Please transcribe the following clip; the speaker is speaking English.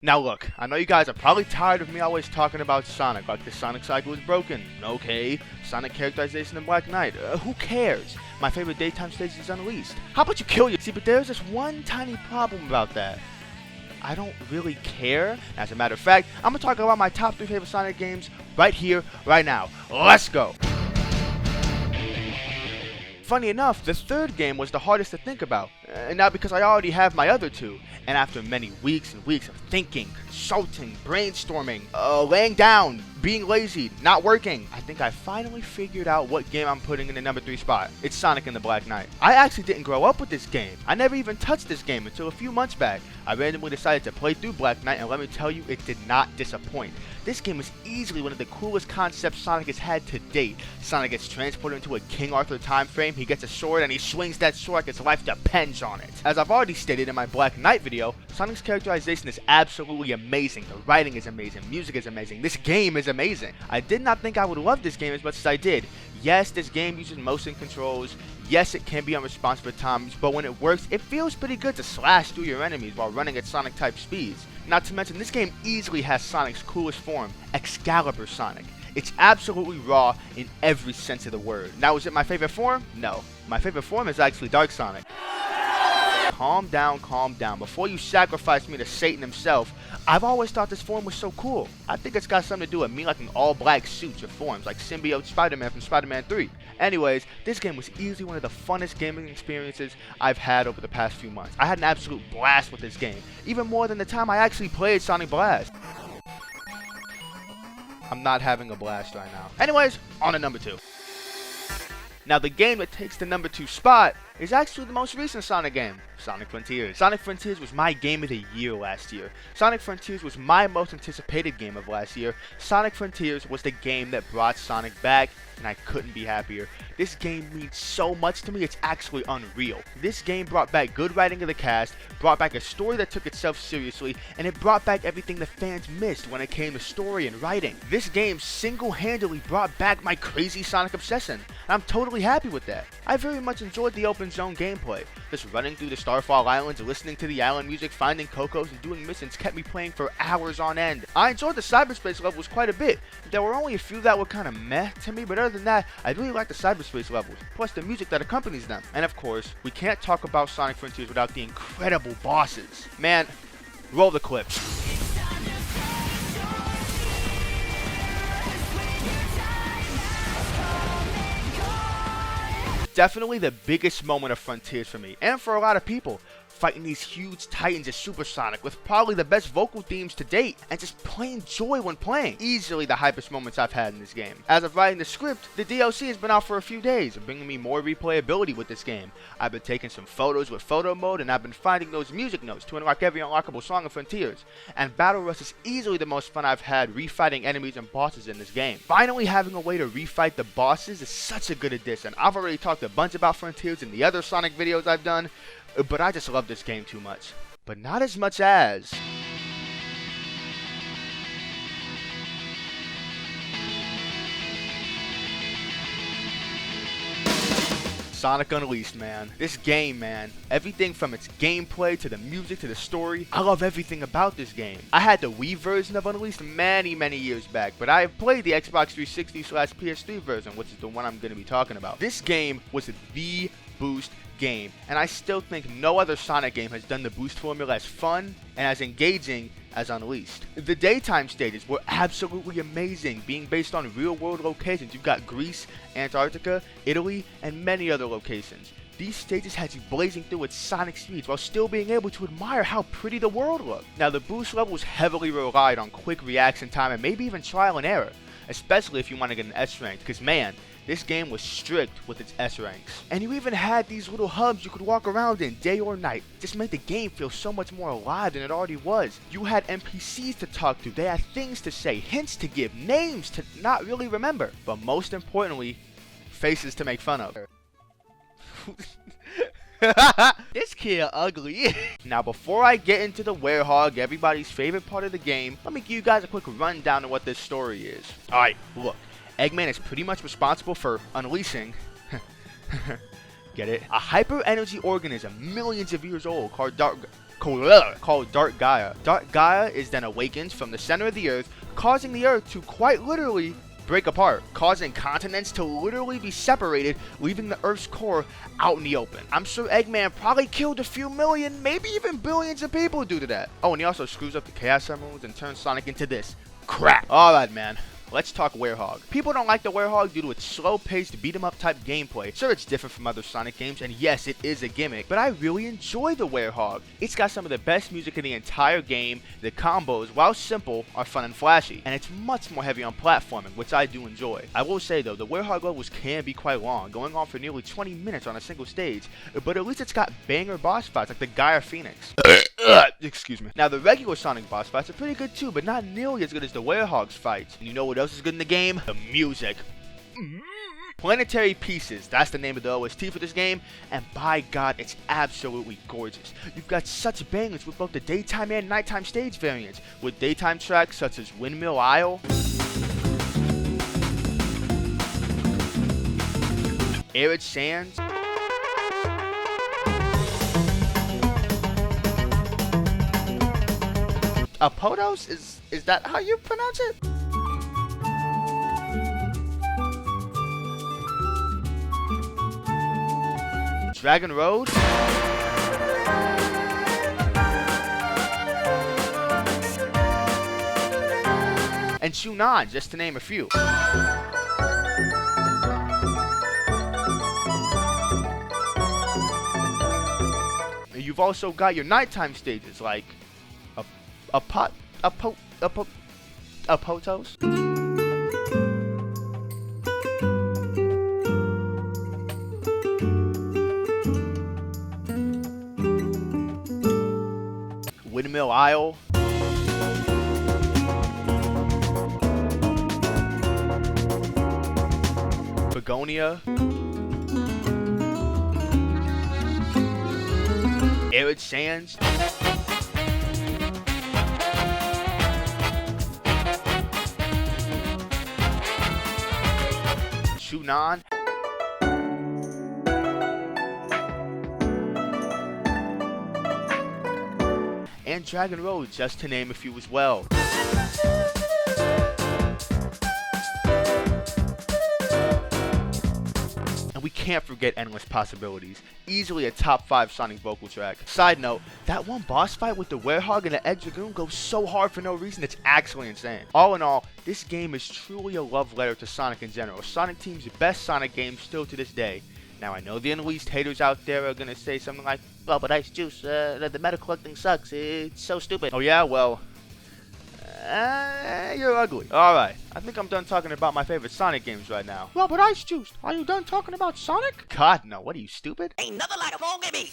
Now look, I know you guys are probably tired of me always talking about Sonic, like the Sonic cycle is broken. Okay, Sonic characterization in Black Knight, who cares? My favorite daytime stage is Unleashed. How about you kill you? See, but there's just one tiny problem about that. I don't really care. As a matter of fact, I'm gonna talk about my top 3 favorite Sonic games right here, right now. Let's go! Funny enough, the third game was the hardest to think about, and now because I already have my other 2, and after many weeks and weeks of thinking, consulting, brainstorming, laying down, being lazy, not working, I think I finally figured out what game I'm putting in the number 3 spot. It's Sonic and the Black Knight. I actually didn't grow up with this game. I never even touched this game until a few months back. I randomly decided to play through Black Knight, and let me tell you, it did not disappoint. This game is easily one of the coolest concepts Sonic has had to date. Sonic gets transported into a King Arthur time frame, he gets a sword, and he swings that sword like his life depends on it. As I've already stated in my Black Knight video, Sonic's characterization is absolutely amazing. The writing is amazing, music is amazing, this game is amazing. I did not think I would love this game as much as I did. Yes, this game uses motion controls. Yes, it can be unresponsive at times, but when it works, it feels pretty good to slash through your enemies while running at Sonic-type speeds. Not to mention, this game easily has Sonic's coolest form, Excalibur Sonic. It's absolutely raw in every sense of the word. Now, is it my favorite form? No. My favorite form is actually Dark Sonic. Calm down. Before you sacrifice me to Satan himself, I've always thought this form was so cool. I think it's got something to do with me liking all black suits or forms, like Symbiote Spider-Man from Spider-Man 3. Anyways, this game was easily one of the funnest gaming experiences I've had over the past few months. I had an absolute blast with this game, even more than the time I actually played Sonic Blast. I'm not having a blast right now. Anyways, on to number 2. Now, the game that takes the number 2 spot is actually the most recent Sonic game, Sonic Frontiers. Sonic Frontiers was my game of the year last year. Sonic Frontiers was my most anticipated game of last year. Sonic Frontiers was the game that brought Sonic back, and I couldn't be happier. This game means so much to me, it's actually unreal. This game brought back good writing of the cast, brought back a story that took itself seriously, and it brought back everything the fans missed when it came to story and writing. This game single-handedly brought back my crazy Sonic obsession, and I'm totally happy with that. I very much enjoyed the open zone gameplay. Just running through the Starfall Islands, listening to the island music, finding Cocos, and doing missions kept me playing for hours on end. I enjoyed the cyberspace levels quite a bit. There were only a few that were kind of meh to me, but other than that, I really like the cyberspace levels, plus the music that accompanies them. And of course, we can't talk about Sonic Frontiers without the incredible bosses. Man, roll the clips. Definitely the biggest moment of Frontiers for me, and for a lot of people. Fighting these huge titans as Super Sonic with probably the best vocal themes to date, and just plain joy when playing. Easily the hypest moments I've had in this game. As of writing the script, the DLC has been out for a few days, bringing me more replayability with this game. I've been taking some photos with photo mode, and I've been finding those music notes to unlock every unlockable song in Frontiers. And Battle Rush is easily the most fun I've had refighting enemies and bosses in this game. Finally having a way to refight the bosses is such a good addition. I've already talked a bunch about Frontiers in the other Sonic videos I've done, but I just love this game too much. But not as much as Sonic Unleashed, man. This game, man. Everything from its gameplay to the music to the story. I love everything about this game. I had the Wii version of Unleashed many years back, but I have played the Xbox 360/PS3 version, which is the one I'm going to be talking about. This game was the boost game, and I still think no other Sonic game has done the boost formula as fun and as engaging as Unleashed. The daytime stages were absolutely amazing, being based on real-world locations. You've got Greece, Antarctica, Italy, and many other locations. These stages had you blazing through at Sonic speeds while still being able to admire how pretty the world looked. Now, the boost levels heavily relied on quick reaction time and maybe even trial and error, especially if you want to get an S rank, because man, this game was strict with its S ranks. And you even had these little hubs you could walk around in day or night. Just made the game feel so much more alive than it already was. You had NPCs to talk to, they had things to say, hints to give, names to not really remember. But most importantly, faces to make fun of. This kid ugly. Now, before I get into the Werehog, everybody's favorite part of the game, let me give you guys a quick rundown of what this story is. Alright, look. Eggman is pretty much responsible for unleashing, get it? A hyper energy organism millions of years old called called Dark Gaia. Dark Gaia is then awakened from the center of the Earth, causing the Earth to quite literally break apart, causing continents to literally be separated, leaving the Earth's core out in the open. I'm sure Eggman probably killed a few million, maybe even billions of people due to that. Oh, and he also screws up the Chaos Emeralds and turns Sonic into this crap. Alright, man. Let's talk Werehog. People don't like the Werehog due to its slow-paced beat-em-up type gameplay. Sure, it's different from other Sonic games, and yes, it is a gimmick, but I really enjoy the Werehog. It's got some of the best music in the entire game. The combos, while simple, are fun and flashy, and it's much more heavy on platforming, which I do enjoy. I will say though, the Werehog levels can be quite long, going on for nearly 20 minutes on a single stage, but at least it's got banger boss fights like the Gaia Phoenix. Excuse me. Now, the regular Sonic boss fights are pretty good too, but not nearly as good as the Werehog's fights. And you know what else is good in the game? The music. Planetary Pieces, that's the name of the OST for this game, and by God, it's absolutely gorgeous. You've got such bangers with both the daytime and nighttime stage variants, with daytime tracks such as Windmill Isle, Arid Sands, Apotos? Is that how you pronounce it? Dragon Road? And Shunan, just to name a few. You've also got your nighttime stages like Apotos? Windmill Isle. Begonia. Arid Sands. Shunan. And Dragon Road, just to name a few as well. And we can't forget Endless Possibilities, easily a top 5 Sonic vocal track. Side note, that one boss fight with the Werehog and the Egg Dragoon goes so hard for no reason, it's actually insane. All in all, this game is truly a love letter to Sonic in general. Sonic Team's best Sonic game still to this day. Now, I know the unleashed haters out there are gonna say something like, well, but IcedJuice, the meta collecting sucks, it's so stupid. Oh yeah, well, you're ugly. Alright, I think I'm done talking about my favorite Sonic games right now. Well, but IcedJuice, are you done talking about Sonic? God, no, what are you, stupid? Ain't nothing like a phone, give me.